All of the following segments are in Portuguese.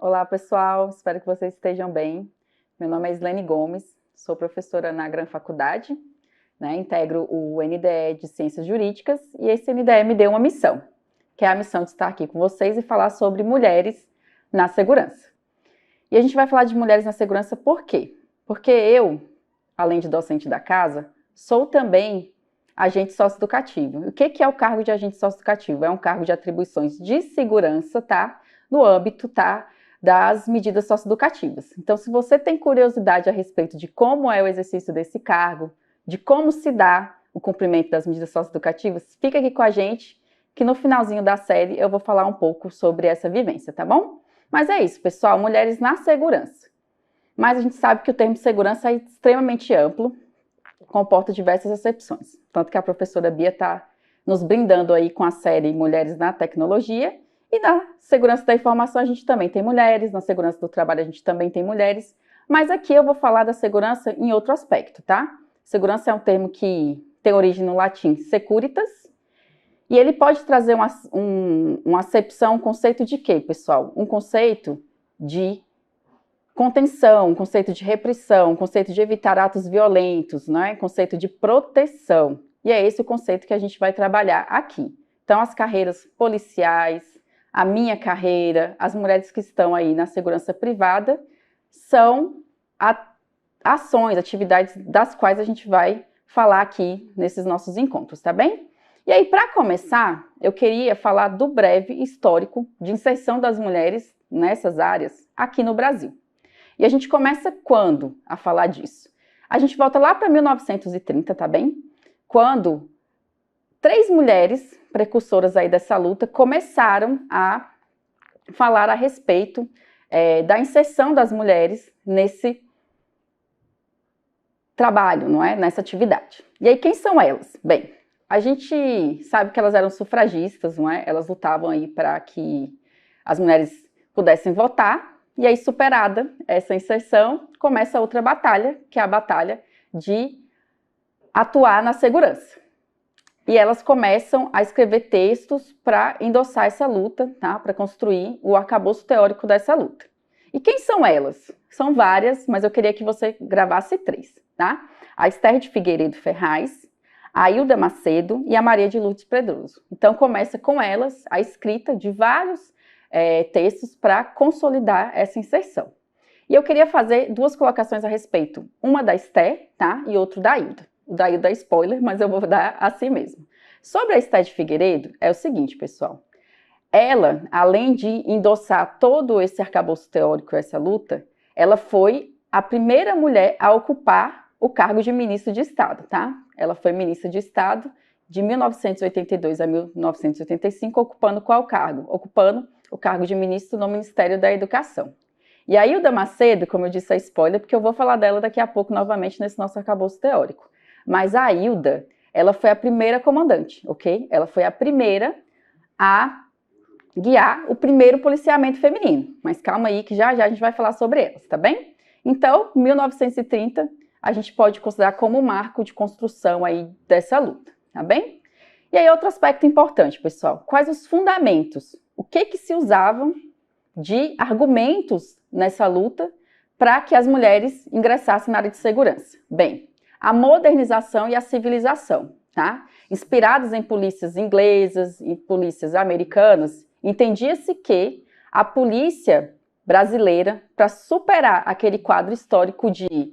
Olá, pessoal. Espero que vocês estejam bem. Meu nome é Islene Gomes, sou professora na Gran Faculdade, integro o NDE de Ciências Jurídicas e esse NDE me deu uma missão, que é a missão de estar aqui com vocês e falar sobre mulheres na segurança. E a gente vai falar de mulheres na segurança por quê? Porque eu, além de docente da casa, sou também agente socioeducativo. O que é o cargo de agente socioeducativo? É um cargo de atribuições de segurança, tá? No âmbito, tá? Das medidas socioeducativas. Então, se você tem curiosidade a respeito de como é o exercício desse cargo, de como se dá o cumprimento das medidas socioeducativas, fica aqui com a gente, que no finalzinho da série eu vou falar um pouco sobre essa vivência, tá bom? Mas é isso, pessoal, mulheres na segurança. Mas a gente sabe que o termo segurança é extremamente amplo, comporta diversas acepções. Tanto que a professora Bia está nos brindando aí com a série Mulheres na Tecnologia. E na segurança da informação a gente também tem mulheres, na segurança do trabalho a gente também tem mulheres. Mas aqui eu vou falar da segurança em outro aspecto, tá? Segurança é um termo que tem origem no latim securitas. E ele pode trazer uma acepção, um conceito de quê, pessoal? Um conceito de contenção, um conceito de repressão, um conceito de evitar atos violentos, né? Conceito de proteção. E é esse o conceito que a gente vai trabalhar aqui. Então, as carreiras policiais, a minha carreira, as mulheres que estão aí na segurança privada, são ações, atividades das quais a gente vai falar aqui nesses nossos encontros, tá bem? E aí, para começar, eu queria falar do breve histórico de inserção das mulheres nessas áreas aqui no Brasil. E a gente começa quando a falar disso? A gente volta lá para 1930, tá bem? Quando 3 mulheres precursoras aí dessa luta começaram a falar a respeito da inserção das mulheres nesse trabalho, não é? Nessa atividade. E aí, quem são elas? Bem, a gente sabe que elas eram sufragistas, não é? Elas lutavam aí para que as mulheres pudessem votar. E aí, superada essa inserção, começa outra batalha, que é a batalha de atuar na segurança. E elas começam a escrever textos para endossar essa luta, tá? Para construir o arcabouço teórico dessa luta. E quem são elas? São várias, mas eu queria que você gravasse 3, tá? A Esther de Figueiredo Ferraz, a Hilda Macedo e a Maria de Lourdes Pedroso. Então, começa com elas a escrita de vários textos para consolidar essa inserção. E eu queria fazer 2 colocações a respeito, uma da Esther, tá? E outro da Hilda. O da Hilda é spoiler, mas eu vou dar assim mesmo. Sobre a Esther de Figueiredo, é o seguinte, pessoal. Ela, além de endossar todo esse arcabouço teórico, essa luta, ela foi a primeira mulher a ocupar o cargo de ministro de Estado, tá? Ela foi ministra de Estado de 1982 a 1985, ocupando qual cargo? Ocupando o cargo de ministro no Ministério da Educação. E a Hilda Macedo, como eu disse, é spoiler, porque eu vou falar dela daqui a pouco novamente nesse nosso arcabouço teórico. Mas a Hilda, ela foi a primeira comandante, ok? Ela foi a primeira a guiar o primeiro policiamento feminino. Mas calma aí que já já a gente vai falar sobre elas, tá bem? Então, 1930, a gente pode considerar como um marco de construção aí dessa luta, tá bem? E aí, outro aspecto importante, pessoal. Quais os fundamentos? O que se usavam de argumentos nessa luta para que as mulheres ingressassem na área de segurança? Bem, a modernização e a civilização, tá? Inspiradas em polícias inglesas e polícias americanas, entendia-se que a polícia brasileira, para superar aquele quadro histórico de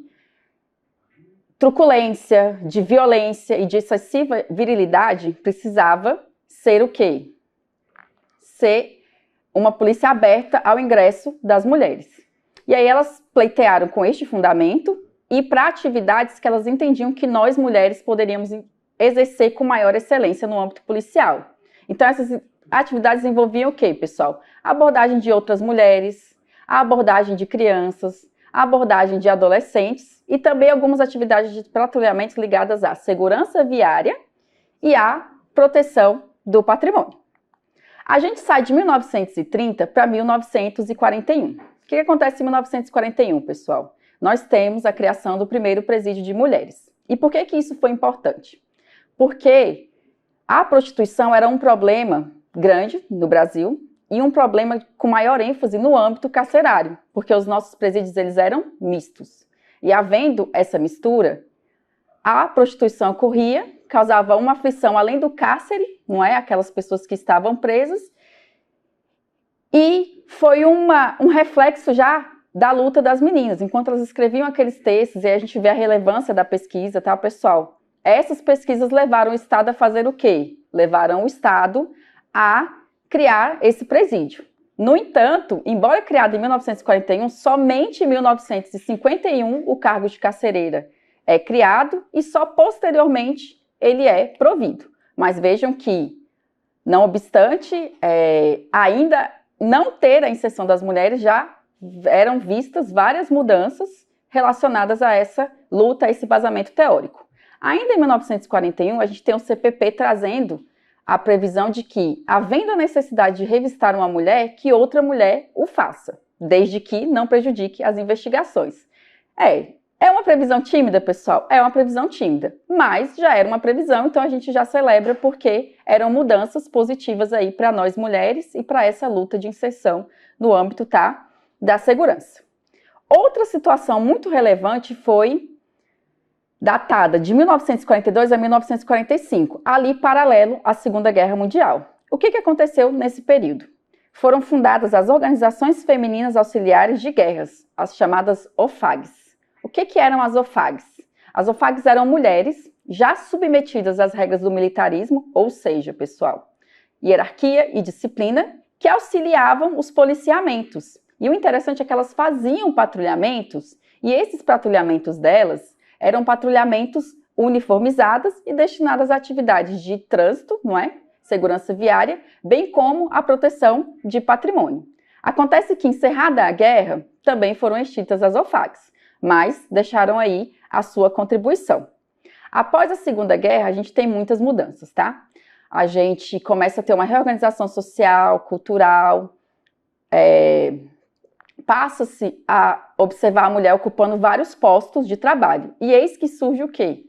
truculência, de violência e de excessiva virilidade, precisava ser o quê? Ser uma polícia aberta ao ingresso das mulheres. E aí elas pleitearam com este fundamento e para atividades que elas entendiam que nós, mulheres, poderíamos exercer com maior excelência no âmbito policial. Então, essas atividades envolviam o quê, pessoal? A abordagem de outras mulheres, a abordagem de crianças, a abordagem de adolescentes e também algumas atividades de patrulhamento ligadas à segurança viária e à proteção do patrimônio. A gente sai de 1930 para 1941. O que acontece em 1941, pessoal? Nós temos a criação do primeiro presídio de mulheres. E por que isso foi importante? Porque a prostituição era um problema grande no Brasil e um problema com maior ênfase no âmbito carcerário, porque os nossos presídios eles eram mistos. E havendo essa mistura, a prostituição ocorria, causava uma aflição além do cárcere, não é? Aquelas pessoas que estavam presas, e foi um reflexo já da luta das meninas. Enquanto elas escreviam aqueles textos, e a gente vê a relevância da pesquisa, tá, pessoal? Essas pesquisas levaram o Estado a fazer o quê? Levaram o Estado a criar esse presídio. No entanto, embora criado em 1941, somente em 1951 o cargo de carcereira é criado e só posteriormente ele é provido. Mas vejam que, não obstante, ainda não ter a inserção das mulheres, já eram vistas várias mudanças relacionadas a essa luta, a esse vazamento teórico. Ainda em 1941, a gente tem o CPP trazendo a previsão de que, havendo a necessidade de revistar uma mulher, que outra mulher o faça, desde que não prejudique as investigações. É uma previsão tímida, pessoal? É uma previsão tímida, mas já era uma previsão, então a gente já celebra porque eram mudanças positivas aí para nós mulheres e para essa luta de inserção no âmbito, tá, da segurança. Outra situação muito relevante foi datada de 1942 a 1945, ali paralelo à Segunda Guerra Mundial. O que aconteceu nesse período? Foram fundadas as Organizações Femininas Auxiliares de Guerras, as chamadas OFAGs. O que eram as OFAGs? As OFAGs eram mulheres já submetidas às regras do militarismo, ou seja, pessoal, hierarquia e disciplina, que auxiliavam os policiamentos. E o interessante é que elas faziam patrulhamentos, e esses patrulhamentos delas eram patrulhamentos uniformizados e destinados a atividades de trânsito, não é? Segurança viária, bem como a proteção de patrimônio. Acontece que, encerrada a guerra, também foram extintas as OFAGs, mas deixaram aí a sua contribuição. Após a Segunda Guerra, a gente tem muitas mudanças, tá? A gente começa a ter uma reorganização social, cultural, passa-se a observar a mulher ocupando vários postos de trabalho. E eis que surge o quê?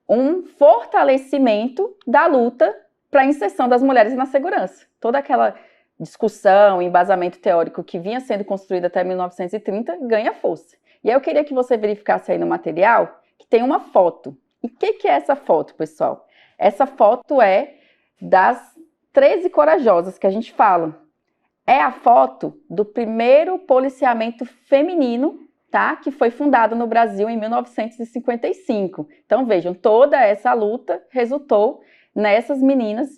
Um fortalecimento da luta para a inserção das mulheres na segurança. Toda aquela discussão, embasamento teórico que vinha sendo construído até 1930 ganha força. E aí eu queria que você verificasse aí no material que tem uma foto. E o que é essa foto, pessoal? Essa foto é das 13 corajosas que a gente fala. É a foto do primeiro policiamento feminino, tá? Que foi fundado no Brasil em 1955. Então vejam, toda essa luta resultou nessas meninas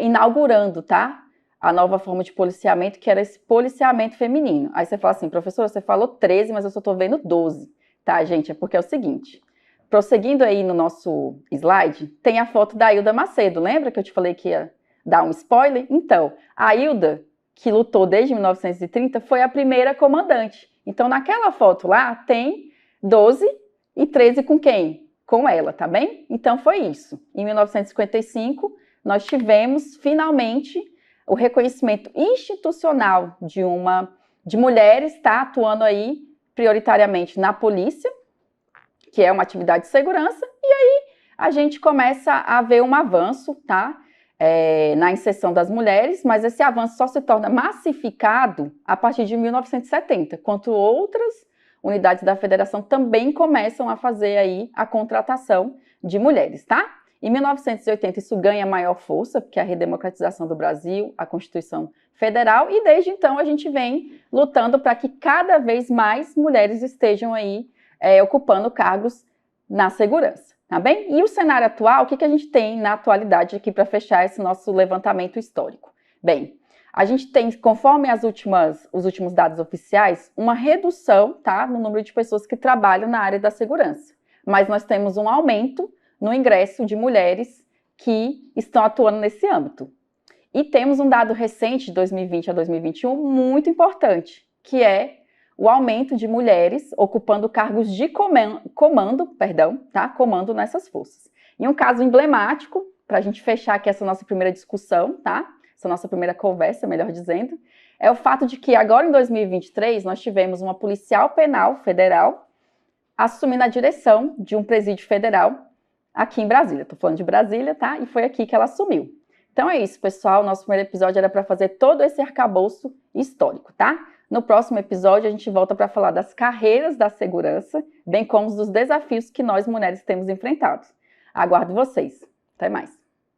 inaugurando, tá? A nova forma de policiamento, que era esse policiamento feminino. Aí você fala assim, professora, você falou 13, mas eu só tô vendo 12. Tá, gente? É porque é o seguinte, prosseguindo aí no nosso slide, tem a foto da Hilda Macedo. Lembra que eu te falei que ia dar um spoiler? Então, a Hilda, que lutou desde 1930, foi a primeira comandante. Então, naquela foto lá, tem 12 e 13 com quem? Com ela, tá bem? Então, foi isso. Em 1955, nós tivemos, finalmente, o reconhecimento institucional de mulheres, tá, atuando aí prioritariamente na polícia, que é uma atividade de segurança, e aí a gente começa a ver um avanço, tá, na inserção das mulheres, mas esse avanço só se torna massificado a partir de 1970, quando outras unidades da federação também começam a fazer aí a contratação de mulheres, tá? Em 1980 isso ganha maior força, porque é a redemocratização do Brasil, a Constituição Federal, e desde então a gente vem lutando para que cada vez mais mulheres estejam aí ocupando cargos na segurança, tá bem? E o cenário atual, o que a gente tem na atualidade aqui para fechar esse nosso levantamento histórico? Bem, a gente tem, conforme os últimos dados oficiais, uma redução, tá, no número de pessoas que trabalham na área da segurança, mas nós temos um aumento no ingresso de mulheres que estão atuando nesse âmbito. E temos um dado recente, de 2020 a 2021, muito importante, que é o aumento de mulheres ocupando cargos de comando nessas forças. E um caso emblemático, para a gente fechar aqui essa nossa primeira discussão, tá? Essa nossa primeira conversa, melhor dizendo, é o fato de que agora em 2023 nós tivemos uma policial penal federal assumindo a direção de um presídio federal aqui em Brasília. Estou falando de Brasília, tá? E foi aqui que ela assumiu. Então é isso, pessoal. Nosso primeiro episódio era para fazer todo esse arcabouço histórico, tá? No próximo episódio, a gente volta para falar das carreiras da segurança, bem como dos desafios que nós mulheres temos enfrentado. Aguardo vocês. Até mais.